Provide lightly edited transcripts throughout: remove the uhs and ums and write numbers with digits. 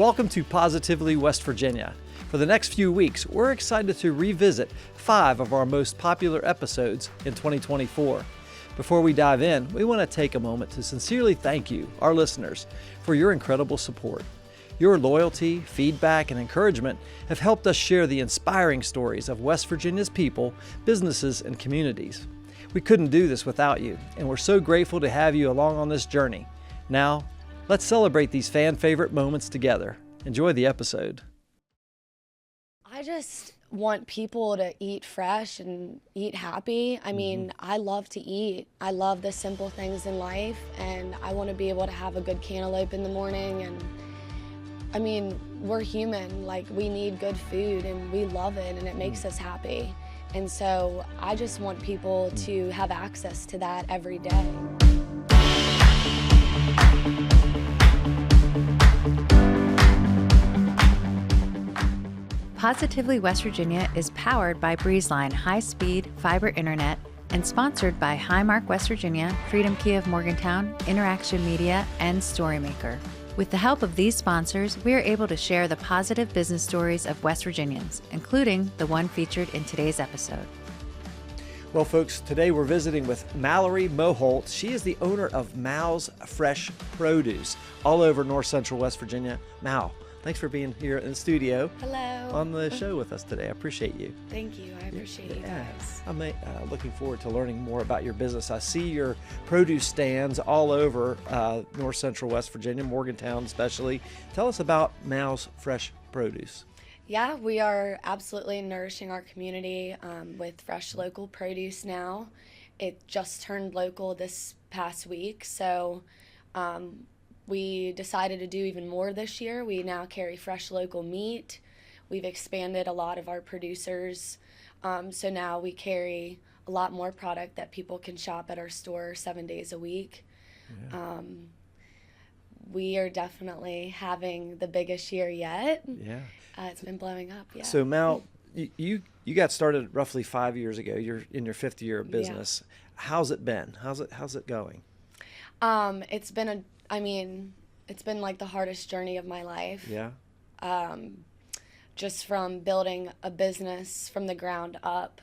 Welcome to Positively West Virginia. For the next few weeks, we're excited to revisit 5 of our most popular episodes in 2024. Before we dive in, we want to take a moment to sincerely thank you, our listeners, for your incredible support. Your loyalty, feedback, and encouragement have helped us share the inspiring stories of West Virginia's people, businesses, and communities. We couldn't do this without you, and we're so grateful to have you along on this journey. Now, let's celebrate these fan-favorite moments together. Enjoy the episode. I just want people to eat fresh and eat happy. I mean, I love to eat. I love the simple things in life, and I want to be able to have a good cantaloupe in the morning. And I mean, we're human. Like, we need good food, and we love it, and it makes us happy. And so I just want people to have access to that every day. Positively West Virginia is powered by Breezeline high-speed fiber internet and sponsored by Highmark West Virginia, Freedom Key of Morgantown, Interaction Media, and Storymaker. With the help of these sponsors, we are able to share the positive business stories of West Virginians, including the one featured in today's episode. Well, folks, today we're visiting with Mal Moholt. She is the owner of Mal's Fresh Produce all over north central West Virginia. Mal, thanks for being here in the studio. Hello. On the show with us today. I appreciate you. Thank you. I appreciate you guys. I'm looking forward to learning more about your business. I see your produce stands all over north central West Virginia, Morgantown especially. Tell us about Mal's Fresh Produce. Yeah, we are absolutely nourishing our community with fresh local produce now. It just turned local this past week, so we decided to do even more this year. We now carry fresh local meat. We've expanded a lot of our producers, so now we carry a lot more product that people can shop at our store 7 days a week. Yeah. We are definitely having the biggest year yet. Yeah. It's been blowing up, yeah. So Mal, you got started roughly 5 years ago. You're in your 5th year of business. Yeah. How's it been? How's it going? It's been it's been like the hardest journey of my life. Yeah. Just from building a business from the ground up,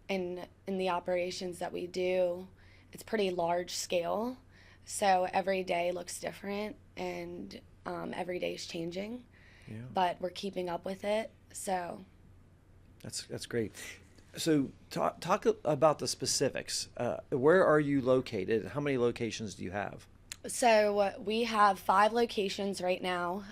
and in the operations that we do, it's pretty large scale. So every day looks different, and every day is changing. Yeah. But we're keeping up with it. So that's great. So talk about the specifics. Where are you located? How many locations do you have? So we have 5 locations right now.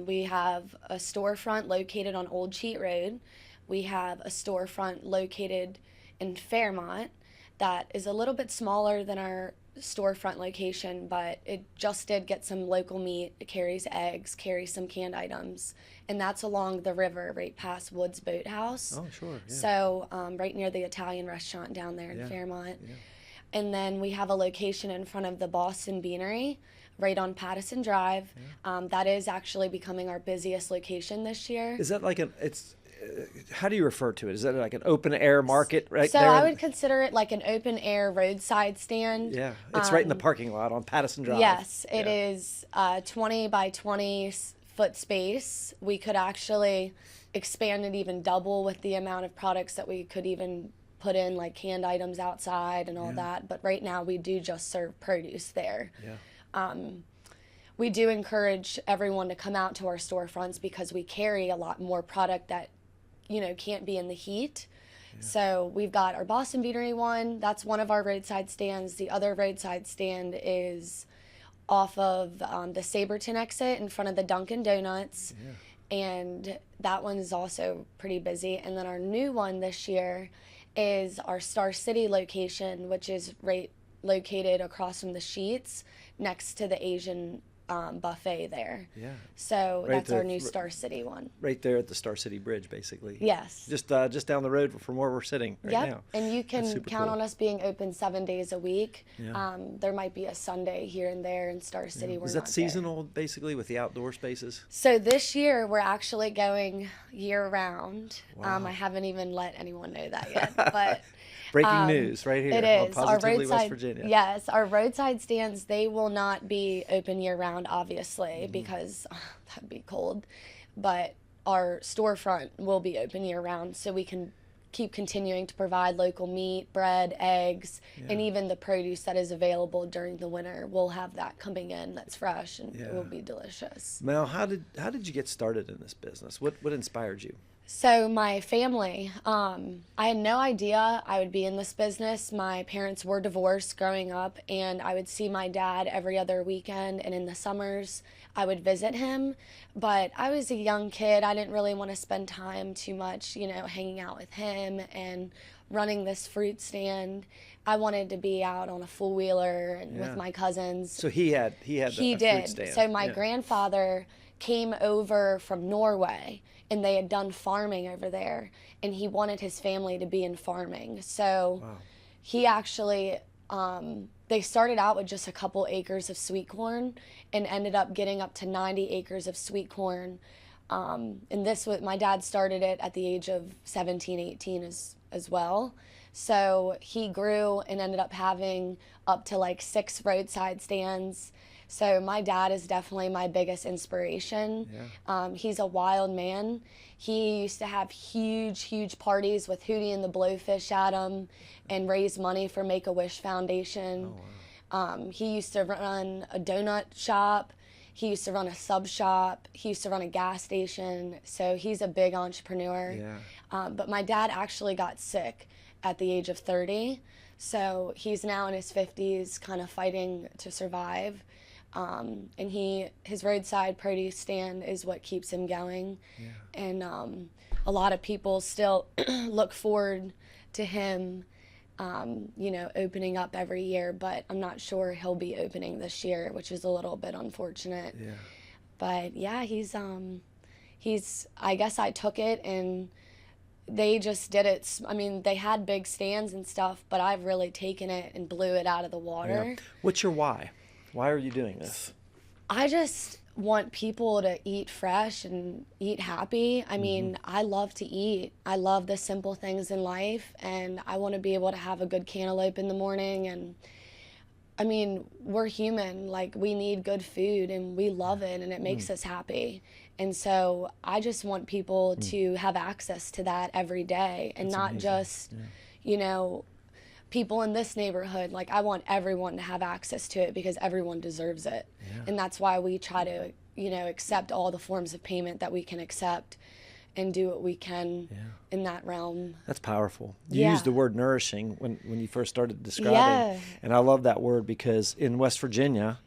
We have a storefront located on Old Cheat Road. We have a storefront located in Fairmont that is a little bit smaller than our storefront location, but it just did get some local meat. It carries eggs, carries some canned items, and that's along the river right past Woods Boathouse. Oh, sure. Yeah. So right near the Italian restaurant down there in Fairmont. Yeah. And then we have a location in front of the Boston Beanery right on Pattison Drive. Yeah. That is actually becoming our busiest location this year. Is that like how do you refer to it? Is that like an open air market right so there? So I would consider it like an open air roadside stand. Yeah, it's right in the parking lot on Pattison Drive. Yes, it is 20 by 20 foot space. We could actually expand it even double with the amount of products that we could even put in, like canned items outside and all that. But right now we do just serve produce there. Yeah. We do encourage everyone to come out to our storefronts because we carry a lot more product that can't be in the heat. Yeah. So we've got our Boston Beanery one. That's one of our roadside stands. The other roadside stand is off of the Saberton exit in front of the Dunkin' Donuts. Yeah. And that one is also pretty busy. And then our new one this year is our Star City location, which is right located across from the Sheets next to the Asian buffet there. Yeah. So that's our new Star City one. Right there at the Star City Bridge, basically. Yes. Just down the road from where we're sitting right now. And you can count on us being open 7 days a week. Yeah. There might be a Sunday here and there in Star City. Yeah. Is that seasonal, basically, with the outdoor spaces? So this year we're actually going year round. Wow. I haven't even let anyone know that yet, but Breaking news right here It on is. Positively West Virginia. Yes, our roadside stands, they will not be open year-round, obviously, because that'd be cold. But our storefront will be open year-round, so we can keep continuing to provide local meat, bread, eggs, and even the produce that is available during the winter. We'll have that coming in that's fresh, and it will be delicious. Mel, how did you get started in this business? What inspired you? So my family, I had no idea I would be in this business. My parents were divorced growing up, and I would see my dad every other weekend, and in the summers I would visit him. But I was a young kid. I didn't really want to spend time too much, hanging out with him and running this fruit stand. I wanted to be out on a four-wheeler and with my cousins. So he did. Fruit stand. So my grandfather came over from Norway, and they had done farming over there, and he wanted his family to be in farming. So he actually, they started out with just a couple acres of sweet corn and ended up getting up to 90 acres of sweet corn. And my dad started it at the age of 17, 18 as well. So he grew and ended up having up to like 6 roadside stands. So my dad is definitely my biggest inspiration. He's a wild man. He used to have huge parties with Hootie and the Blowfish at him and raise money for Make-A-Wish Foundation. He used to run a donut shop. He used to run a sub shop. He used to run a gas station. So he's a big entrepreneur. But my dad actually got sick at the age of 30. So he's now in his 50s, kind of fighting to survive. And his roadside produce stand is what keeps him going. And a lot of people still look forward to him, opening up every year, but I'm not sure he'll be opening this year, which is a little bit unfortunate. But yeah, he's, I guess I took it and they just did it. I mean, they had big stands and stuff, but I've really taken it and blew it out of the water. What's your why? Why are you doing this? I just want people to eat fresh and eat happy. I mean, I love to eat. I love the simple things in life, and I want to be able to have a good cantaloupe in the morning. And I mean, we're human. Like, we need good food, and we love it, and it makes us happy. And so I just want people to have access to that every day, and That's not amazing. just, people in this neighborhood. Like, I want everyone to have access to it because everyone deserves it. And that's why we try to, accept all the forms of payment that we can accept and do what we can in that realm. That's powerful. You used the word nourishing when you first started describing. And I love that word because in West Virginia,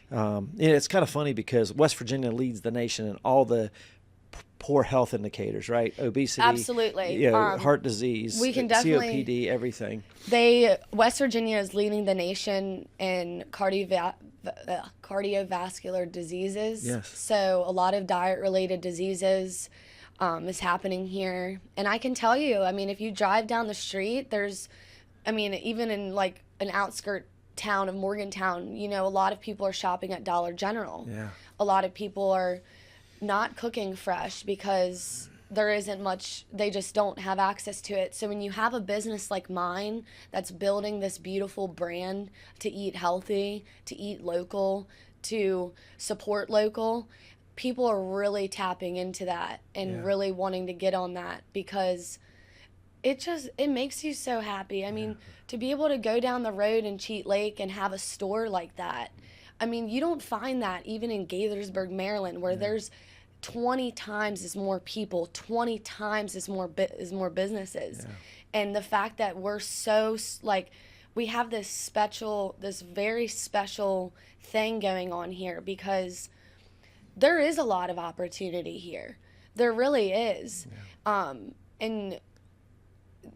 it's kind of funny because West Virginia leads the nation in all the poor health indicators, right? Obesity, absolutely, heart disease, we can definitely, COPD, everything. West Virginia is leading the nation in cardiovascular diseases. So a lot of diet-related diseases is happening here. And I can tell you, I mean, if you drive down the street, even in like an outskirt town of Morgantown, a lot of people are shopping at Dollar General. A lot of people are not cooking fresh because there isn't much, they just don't have access to it. So when you have a business like mine that's building this beautiful brand to eat healthy, to eat local, to support local, people are really tapping into that and really wanting to get on that because it makes you so happy. I mean, to be able to go down the road in Cheat Lake and have a store like that, I mean, you don't find that even in Gaithersburg, Maryland, where there's 20 times as more people, 20 times as more businesses. And the fact that we're so, we have this very special thing going on here because there is a lot of opportunity here. There really is. And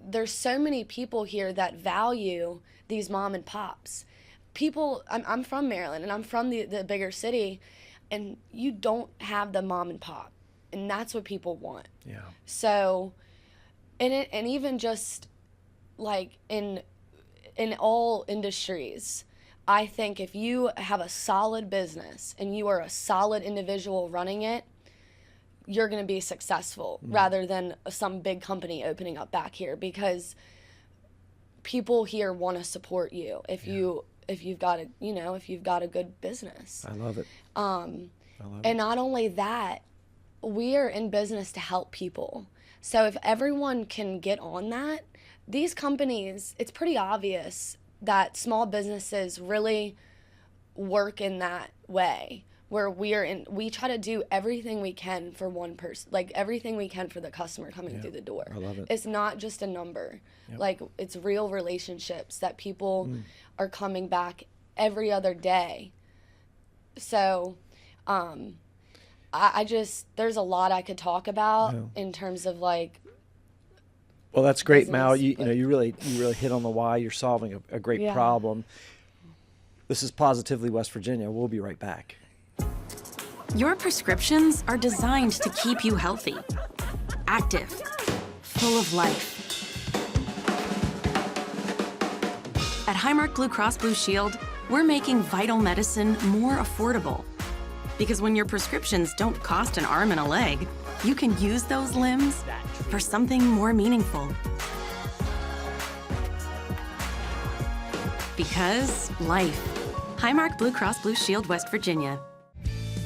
there's so many people here that value these mom and pops. I'm from Maryland, and I'm from the bigger city, and you don't have the mom and pop, and that's what people want. So, and even just like in all industries, I think if you have a solid business and you are a solid individual running it, you're going to be successful rather than some big company opening up back here, because people here want to support you if you've got a good business. I love it. And not only that, we are in business to help people. So if everyone can get on that, these companies, it's pretty obvious that small businesses really work in that way, where we try to do everything we can for one person, like everything we can for the customer coming through the door. I love it. It's not just a number. Like, it's real relationships that people are coming back every other day. So I just, there's a lot I could talk about in terms of like. Well, that's great, business, Mal. You really hit on the why. You're solving a great problem. This is Positively West Virginia. We'll be right back. Your prescriptions are designed to keep you healthy, active, full of life. At Highmark Blue Cross Blue Shield, we're making vital medicine more affordable. Because when your prescriptions don't cost an arm and a leg, you can use those limbs for something more meaningful. Because life. Highmark Blue Cross Blue Shield, West Virginia.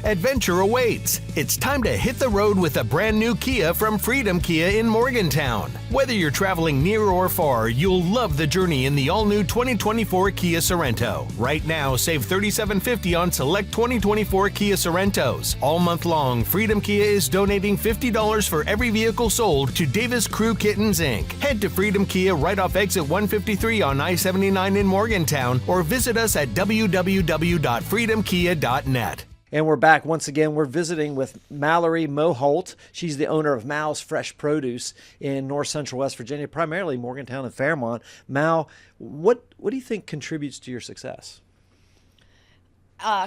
Adventure awaits. It's time to hit the road with a brand new Kia from Freedom Kia in Morgantown. Whether you're traveling near or far, you'll love the journey in the all-new 2024 Kia Sorento. Right now, save $3,750 on select 2024 Kia Sorentos. All month long, Freedom Kia is donating $50 for every vehicle sold to Davis Crew Kittens, Inc. Head to Freedom Kia right off exit 153 on I-79 in Morgantown or visit us at www.freedomkia.net. And we're back once again. We're visiting with Mal Moholt. She's the owner of Mal's Fresh Produce in North Central West Virginia, primarily Morgantown and Fairmont. Mal, what do you think contributes to your success?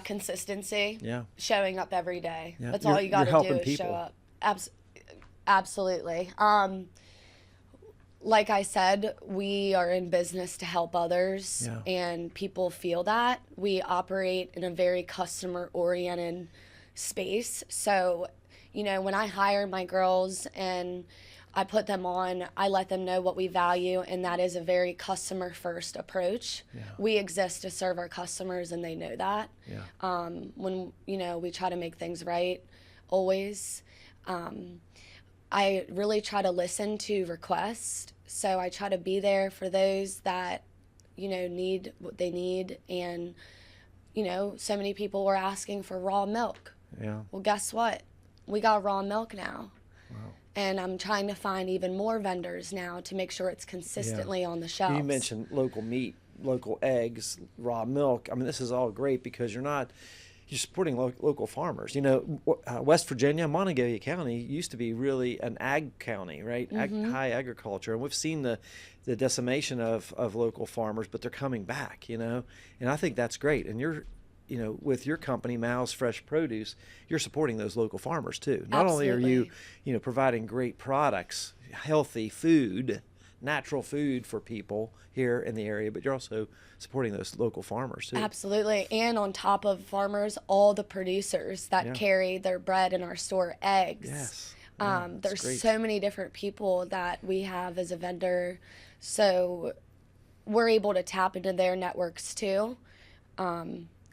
Consistency. Yeah. Showing up every day. Yeah. That's all you got to do is people. show up. Absolutely. Like I said, we are in business to help others, and people feel that. We operate in a very customer-oriented space. So, when I hire my girls and I put them on, I let them know what we value, and that is a very customer-first approach. Yeah. We exist to serve our customers, and they know that. Yeah. When, we try to make things right, always. I really try to listen to requests. So I try to be there for those that, need what they need. And, so many people were asking for raw milk. Yeah. Well, guess what? We got raw milk now. Wow. And I'm trying to find even more vendors now to make sure it's consistently on the shelves. You mentioned local meat, local eggs, raw milk. I mean, this is all great because you're supporting local farmers. West Virginia, Montague County used to be really an ag county, right? Mm-hmm. High agriculture. And we've seen the decimation of local farmers, but they're coming back, and I think that's great. And you're, with your company, Mal's Fresh Produce, you're supporting those local farmers too. Not Absolutely. only are you, providing great products, healthy food, natural food for people here in the area, but you're also supporting those local farmers too. Absolutely. And on top of farmers, all the producers that carry their bread in our store, eggs. Yes. There's so many different people that we have as a vendor, so we're able to tap into their networks too.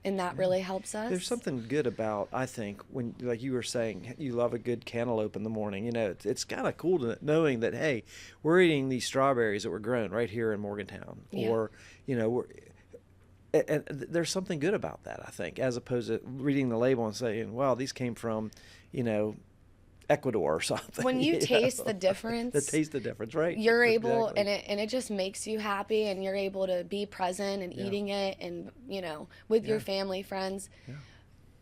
And that really helps us. There's something good about, I think, when, like you were saying, you love a good cantaloupe in the morning. It's kind of cool knowing that, hey, we're eating these strawberries that were grown right here in Morgantown. Yeah. Or, and there's something good about that, I think, as opposed to reading the label and saying, well, these came from, Ecuador or something. When you taste the difference. Taste the difference, right? You're able, and it just makes you happy, and you're able to be present and eating it and, with your family, friends. Yeah.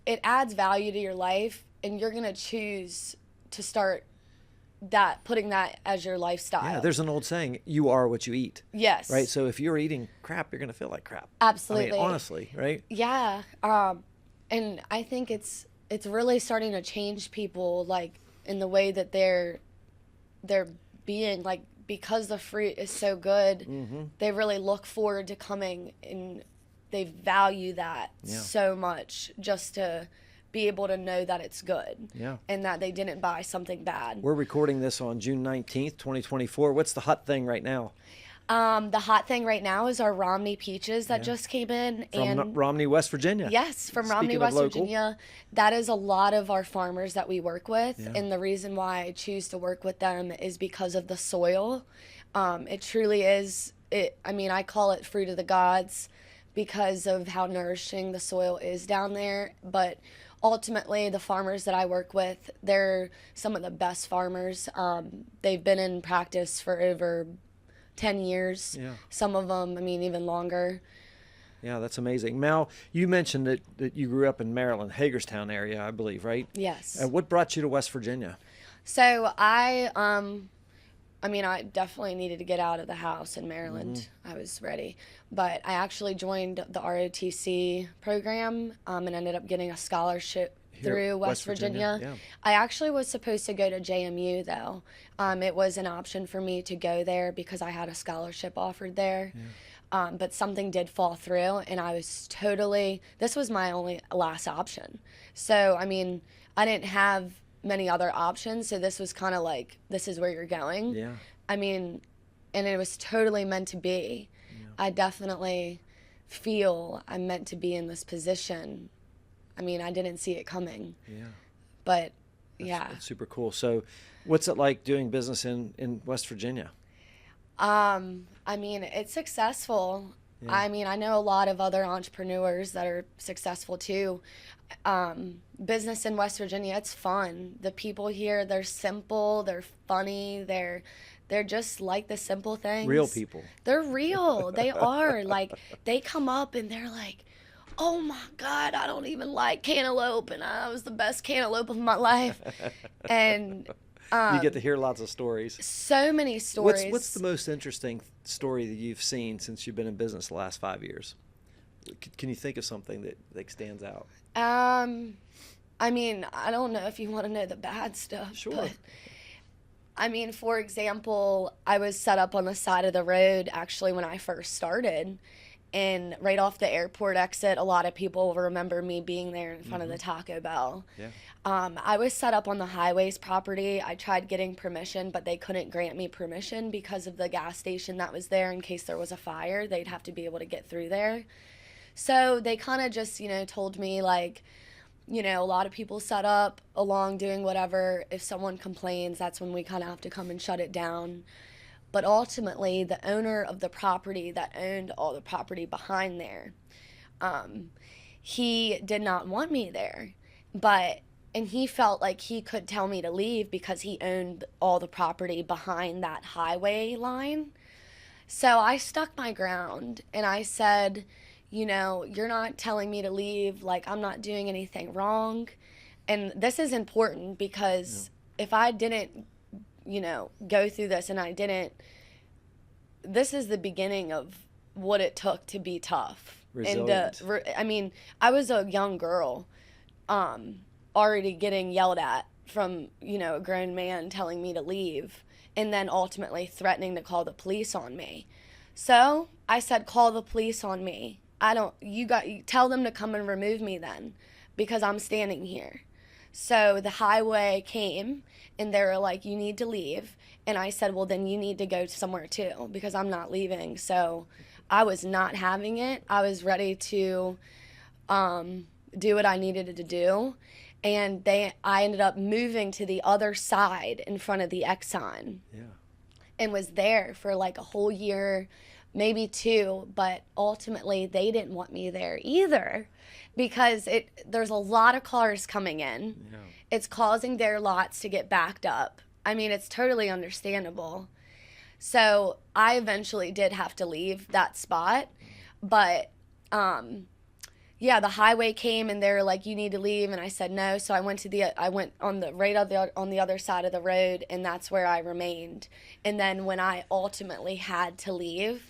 It adds value to your life, and you're going to choose to start putting that as your lifestyle. Yeah, there's an old saying, you are what you eat. Yes. Right? So if you're eating crap, you're going to feel like crap. Absolutely. I mean, honestly, right? Yeah. And I think it's really starting to change people, like, in the way that they're being, like, because the fruit is so good, they really look forward to coming, and they value that so much, just to be able to know that it's good and that they didn't buy something bad. We're recording this on June 19th, 2024. What's the hot thing right now? The hot thing right now is our Romney peaches that just came in. From Romney, West Virginia. Yes, from Romney, Speaking of West local. Virginia. That is a lot of our farmers that we work with. And the reason why I choose to work with them is because of the soil. It truly is, I call it fruit of the gods because of how nourishing the soil is down there. But ultimately, the farmers that I work with, they're some of the best farmers. They've been in practice for over 10 years. Yeah. Some of them, even longer. Yeah, that's amazing. Mal, you mentioned that you grew up in Maryland, Hagerstown area, I believe, right? Yes. What brought you to West Virginia? So I definitely needed to get out of the house in Maryland. I was ready. But I actually joined the ROTC program and ended up getting a scholarship through West Virginia. Yeah. I actually was supposed to go to JMU, though. It was an option for me to go there because I had a scholarship offered there. Yeah. But something did fall through, and I was this was my only last option. So, I didn't have many other options, so this was kind of like, this is where you're going. Yeah. And it was totally meant to be. Yeah. I definitely feel I'm meant to be in this position. I didn't see it coming. Yeah. But, That's super cool. So what's it like doing business in West Virginia? It's successful. Yeah. I know a lot of other entrepreneurs that are successful too. Business in West Virginia, it's fun. The people here, they're simple, they're funny, they're just like the simple things. Real people. They're real. They are. Like, they come up and they're like, oh my God, I don't even like cantaloupe, and I was the best cantaloupe of my life. And you get to hear lots of stories. So many stories. What's the most interesting story that you've seen since you've been in business the last 5 years? Can you think of something that stands out? I don't know if you want to know the bad stuff. Sure. But, for example, I was set up on the side of the road actually when I first started. And right off the airport exit, a lot of people remember me being there in front of the Taco Bell. Yeah. I was set up on the highways property. I tried getting permission, but they couldn't grant me permission because of the gas station that was there in case there was a fire. They'd have to be able to get through there. So they kind of just, told me, like, a lot of people set up along doing whatever. If someone complains, that's when we kind of have to come and shut it down. But ultimately, the owner of the property that owned all the property behind there, he did not want me there. And he felt like he could tell me to leave because he owned all the property behind that highway line. So I stuck my ground and I said, you're not telling me to leave. Like, I'm not doing anything wrong. And this is important because if I didn't go through this and I didn't, this is the beginning of what it took to be tough. Resilient. And I was a young girl, already getting yelled at from, a grown man telling me to leave and then ultimately threatening to call the police on me. So I said, call the police on me. Tell them to come and remove me then because I'm standing here. So the highway came and they were like, you need to leave. And I said, well, then you need to go somewhere too because I'm not leaving. So I was not having it. I was ready to do what I needed to do. And I ended up moving to the other side in front of the Exxon. Yeah. And was there for like a whole year, maybe 2, but ultimately they didn't want me there either because there's a lot of cars coming in. Yeah. It's causing their lots to get backed up. It's totally understandable. So I eventually did have to leave that spot, but the highway came and they were like, you need to leave, and I said no. So I went on the other side of the road, and that's where I remained. And then when I ultimately had to leave,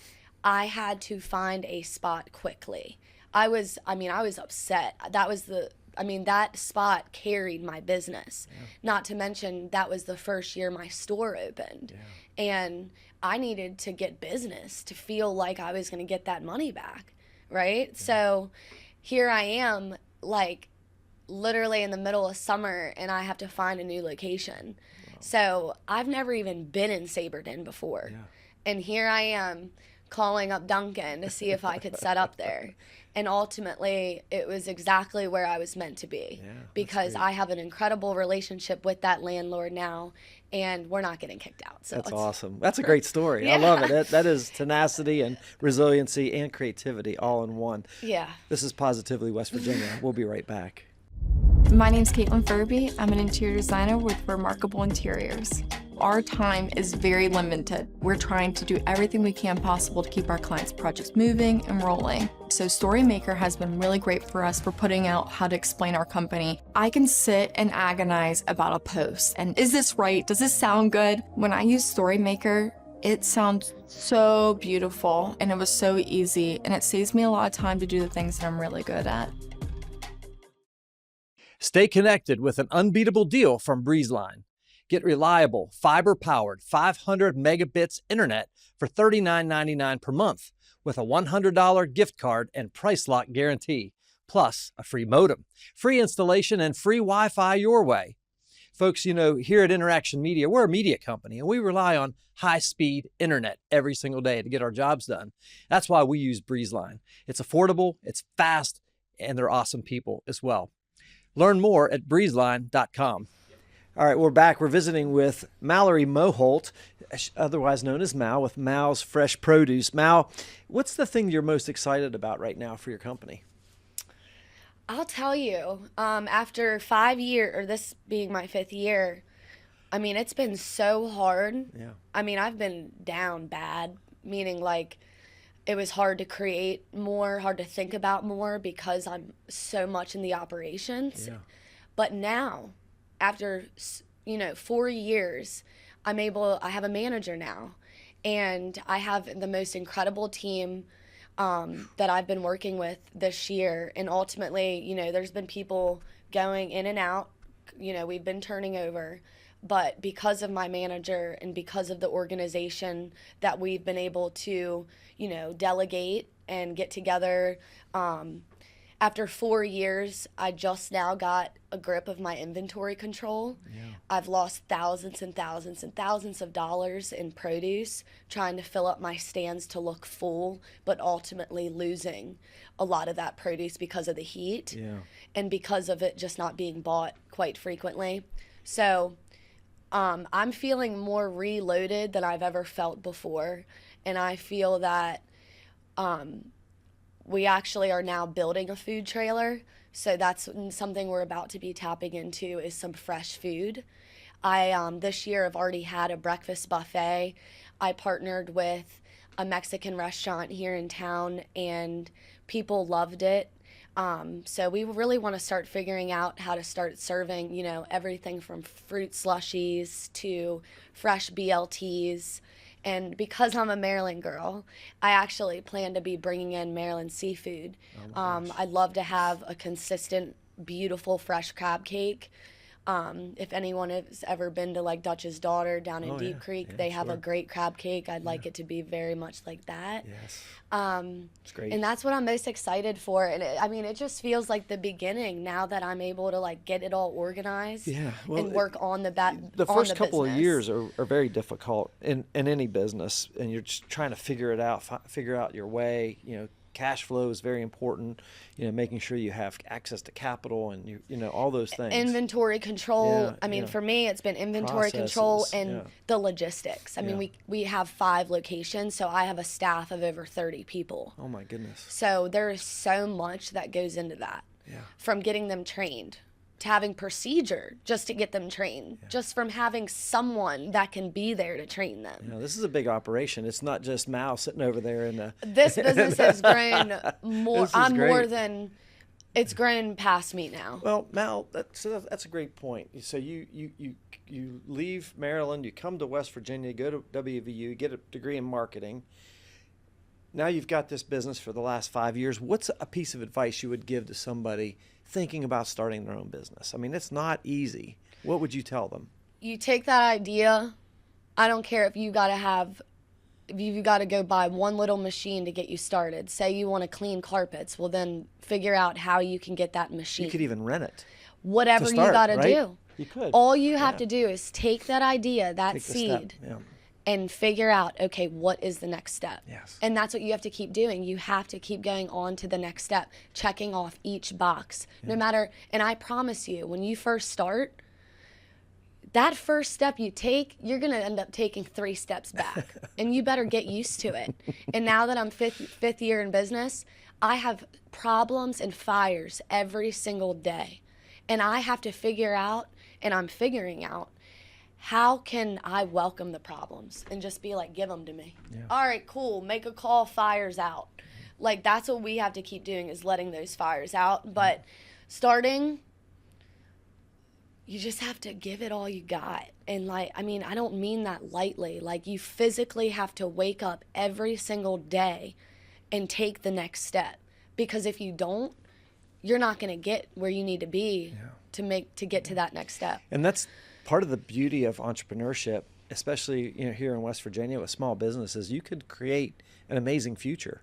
I had to find a spot quickly. I was upset. That spot carried my business. Yeah. Not to mention that was the first year my store opened. Yeah. And I needed to get business to feel like I was going to get that money back, right? Yeah. So here I am, like, literally in the middle of summer, and I have to find a new location. Wow. So I've never even been in Saberton before. Yeah. And here I am calling up Duncan to see if I could set up there. And ultimately, it was exactly where I was meant to be, because I have an incredible relationship with that landlord now, and we're not getting kicked out. So that's awesome. That's a great story. I love it. That is tenacity and resiliency and creativity all in one. Yeah. This is Positively West Virginia. We'll be right back. My name's Caitlin Furby. I'm an interior designer with Remarkable Interiors. Our time is very limited. We're trying to do everything we can possible to keep our clients' projects moving and rolling. So Storymaker has been really great for us for putting out how to explain our company. I can sit and agonize about a post and is this right? Does this sound good? When I use Storymaker, it sounds so beautiful and it was so easy, and it saves me a lot of time to do the things that I'm really good at. Stay connected with an unbeatable deal from Breezeline. Get reliable, fiber-powered 500 megabits internet for $39.99 per month with a $100 gift card and price lock guarantee, plus a free modem, free installation, and free Wi-Fi your way. Folks, you know, here at Interaction Media, we're a media company, and we rely on high-speed internet every single day to get our jobs done. That's why we use Breezeline. It's affordable, it's fast, and they're awesome people as well. Learn more at breezeline.com. All right, we're back. We're visiting with Mallory Moholt, otherwise known as Mal, with Mal's Fresh Produce. Mal, what's the thing you're most excited about right now for your company? I'll tell you, after 5 years, or this being my 5th year, I mean, it's been so hard. Yeah. I mean, I've been down bad, meaning like it was hard to create more, hard to think about more because I'm so much in the operations. Yeah. But now, after 4 years, I have a manager now, and I have the most incredible team that I've been working with this year. And ultimately, there's been people going in and out, we've been turning over, but because of my manager and because of the organization that we've been able to, delegate and get together, after 4 years, I just now got a grip of my inventory control. Yeah. I've lost thousands and thousands and thousands of dollars in produce trying to fill up my stands to look full, but ultimately losing a lot of that produce because of the heat and because of it just not being bought quite frequently. So I'm feeling more reloaded than I've ever felt before, and I feel that we actually are now building a food trailer, so that's something we're about to be tapping into, is some fresh food. I this year have already had a breakfast buffet. I partnered with a Mexican restaurant here in town, and people loved it. So we really want to start figuring out how to start serving, everything from fruit slushies to fresh BLTs. And because I'm a Maryland girl, I actually plan to be bringing in Maryland seafood. I'd love to have a consistent, beautiful, fresh crab cake. If anyone has ever been to like Dutch's Daughter down in Deep Creek, they have a great crab cake. I'd like it to be very much like that. Yes. It's great. And that's what I'm most excited for. And it just feels like the beginning now that I'm able to like get it all organized and work on the first couple of business. years are very difficult in any business, and you're just trying to figure it out, figure out your way. Cash flow is very important, making sure you have access to capital and all those things. Inventory control. For me, it's been inventory control Processes, and the logistics. We have 5 locations, so I have a staff of over 30 people. Oh my goodness. So there is so much that goes into that. Yeah. From getting them trained to having procedure just to get them trained, just from having someone that can be there to train them. This is a big operation. It's not just Mal sitting over there in the... This business has grown more. Great. It's grown past me now. Well, Mal, that's a great point. So you leave Maryland, you come to West Virginia, go to WVU, get a degree in marketing. Now you've got this business for the last 5 years. What's a piece of advice you would give to somebody thinking about starting their own business? It's not easy. What would you tell them? You take that idea. I don't care if you got to go buy one little machine to get you started. Say you want to clean carpets. Well, then figure out how you can get that machine. You could even rent it. Whatever to start, you got to right? do. You could. All you have to do is take that idea, that seed, and figure out, okay, what is the next step? Yes. And that's what you have to keep doing. You have to keep going on to the next step, checking off each box. No matter, and I promise you, when you first start, that first step you take, you're going to end up taking 3 steps back. And you better get used to it. And now that I'm fifth year in business, I have problems and fires every single day. And I have to figure out, and I'm figuring out, how can I welcome the problems and just be like, give them to me. Yeah. All right, cool. Make a call, fires out. Like, that's what we have to keep doing, is letting those fires out. But starting, you just have to give it all you got. And like, I mean, I don't mean that lightly. Like, you physically have to wake up every single day and take the next step. Because if you don't, you're not going to get where you need to be to get to that next step. And that's part of the beauty of entrepreneurship, especially here in West Virginia with small businesses. You could create an amazing future,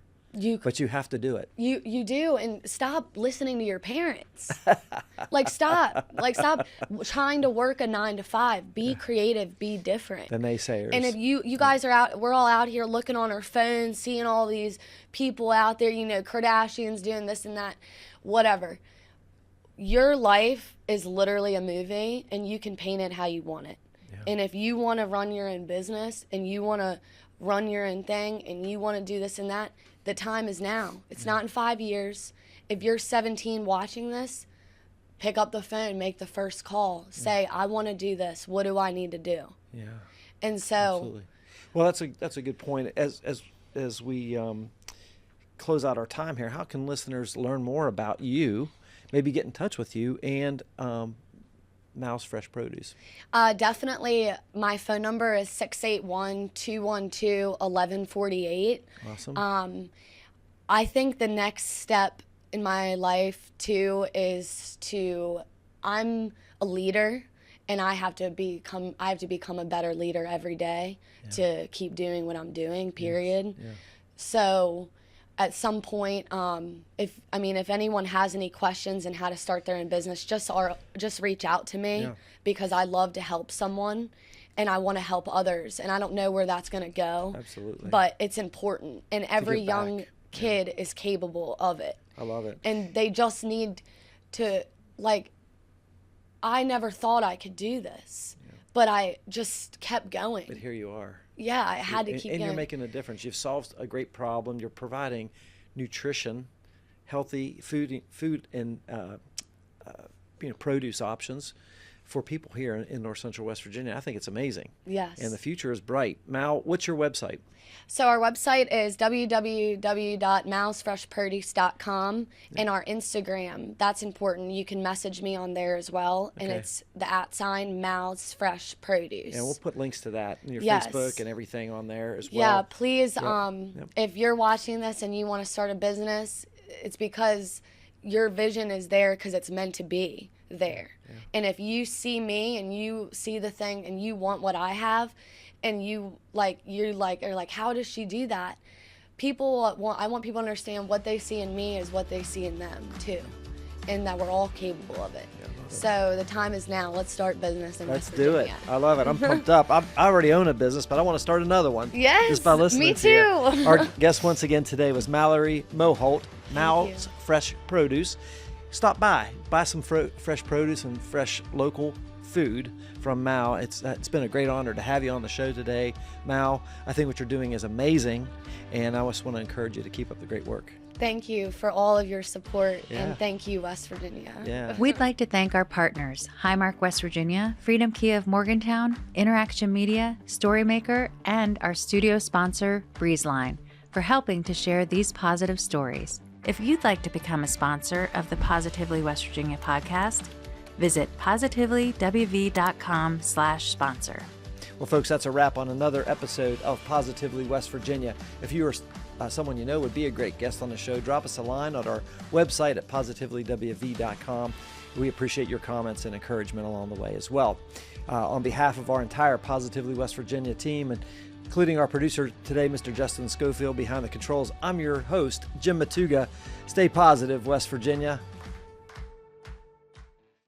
but you have to do it. You do, and stop listening to your parents. Stop trying to work a 9 to 5. Be creative, be different. The naysayers. And if you guys are out, we're all out here looking on our phones, seeing all these people out there, Kardashians doing this and that, whatever. Your life is literally a movie, and you can paint it how you want it. Yeah. And if you want to run your own business, and you want to run your own thing, and you want to do this and that, the time is now. It's not in 5 years. If you're 17 watching this, pick up the phone, make the first call. Say, I want to do this. What do I need to do? Yeah. And so. Absolutely. Well, that's a good point. As we close out our time here, how can listeners learn more about you, maybe get in touch with you, and Mal's Fresh Produce? Definitely. My phone number is 681-212-1148. Awesome. I think the next step in my life too is I'm a leader, and I have to become a better leader every day to keep doing what I'm doing, period. Yes. Yeah. So at some point, if anyone has any questions on how to start their own business, just reach out to me, because I love to help someone, and I want to help others, and I don't know where that's going to go. Absolutely. But it's important, and every young kid is capable of it. I love it. And they just need to, I never thought I could do this, but I just kept going. But here you are. Yeah, I had to keep going. And you're making a difference. You've solved a great problem. You're providing nutrition, healthy food and produce options for people here in North Central West Virginia. I think it's amazing. Yes. And the future is bright. Mal, what's your website? So our website is www.malsfreshproduce.com, and our Instagram, that's important. You can message me on there as well, and it's the @ Mal's Fresh Produce. And we'll put links to that in your Facebook and everything on there as well. Yeah, please, if you're watching this and you want to start a business, it's because your vision is there, because it's meant to be there. Yeah. And if you see me and you see the thing and you want what I have, and you're like, how does she do that? I want people to understand what they see in me is what they see in them too, and that we're all capable of it. Yeah, so the time is now. Let's start business in West Virginia. Let's do it. I love it. I'm pumped up. I already own a business, but I want to start another one. Yes, just by listening me to too. You. Our guest once again today was Mallory Moholt, Mal's Fresh Produce. Stop by, buy some fresh produce and fresh local food from Mal. It's been a great honor to have you on the show today, Mal. I think what you're doing is amazing, and I just want to encourage you to keep up the great work. Thank you for all of your support, and thank you, West Virginia. Yeah. We'd like to thank our partners, Highmark West Virginia, Freedom Kia of Morgantown, Interaction Media, Storymaker, and our studio sponsor, Breezeline, for helping to share these positive stories. If you'd like to become a sponsor of the Positively West Virginia podcast, visit positively.wv.com/sponsor. Well, folks, that's a wrap on another episode of Positively West Virginia. If you are someone you know would be a great guest on the show, drop us a line on our website at positivelywv.com. We appreciate your comments and encouragement along the way as well. On behalf of our entire Positively West Virginia team, and including our producer today, Mr. Justin Schofield, behind the controls, I'm your host, Jim Matuga. Stay positive, West Virginia.